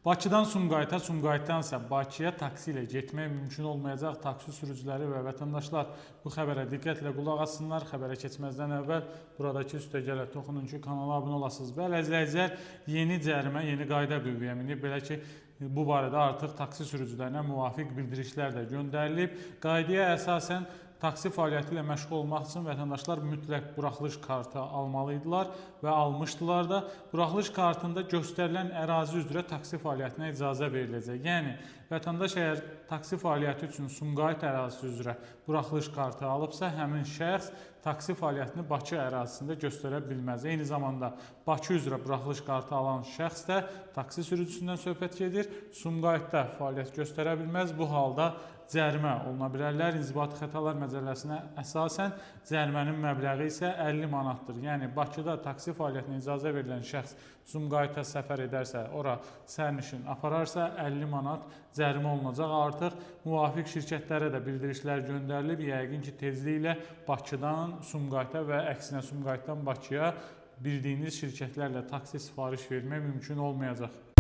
Bakıdan Sumqayıta, Sumqayıtdansa Bakıya taksi ilə getmək mümkün olmayacaq. Taksi sürücüləri və vətəndaşlar bu xəbərə diqqətlə qulaq assınlar. Xəbərə keçməzdən əvvəl buradakı üstəgələ toxunun ki, kanala abunə olasınız. Bəli, əzizləyicilər, yeni cərimə, yeni qayda qüvvəyə minib. Belə ki, bu barədə artıq taksi sürücülərinə müvafiq bildirişlər də göndərilib. Qaydaya əsasən taksi fəaliyyəti ilə məşğul olmaq üçün vətəndaşlar mütləq buraxılış kartı almalıydılar və almışdılar da. Buraxılış kartında göstərilən ərazi üzrə taksi fəaliyyətinə icazə veriləcək. Yəni, vətəndaş əgər taksi fəaliyyəti üçün Sumqayıt ərazisi üzrə buraxılış kartı alıbsa, həmin şəxs taksi fəaliyyətini Bakı ərazisində göstərə bilməz. Eyni zamanda Bakı üzrə buraxılış kartı alan şəxs də taksi sürücüsündən söhbət gedir, Sumqayıtda fəaliyyət göstərə bilməz. Bu halda cərimə oluna bilərlər. İnzibati Xətalar Məcəlləsinə əsasən cərimənin məbləği isə 50 manatdır. Yəni, Bakıda taksi fəaliyyətinə icazə verilən şəxs Sumqayıta səfər edərsə, ora sərnişin apararsa 50 manat cərimə olunacaq. Artıq müvafiq şirkətlərə də bildirişlər göndərilib. Yəqin ki, tezliklə Bakıdan Sumqayıta və əksinə Sumqayıtdan Bakıya bildiyiniz şirkətlərlə taksi sifariş vermək mümkün olmayacaq.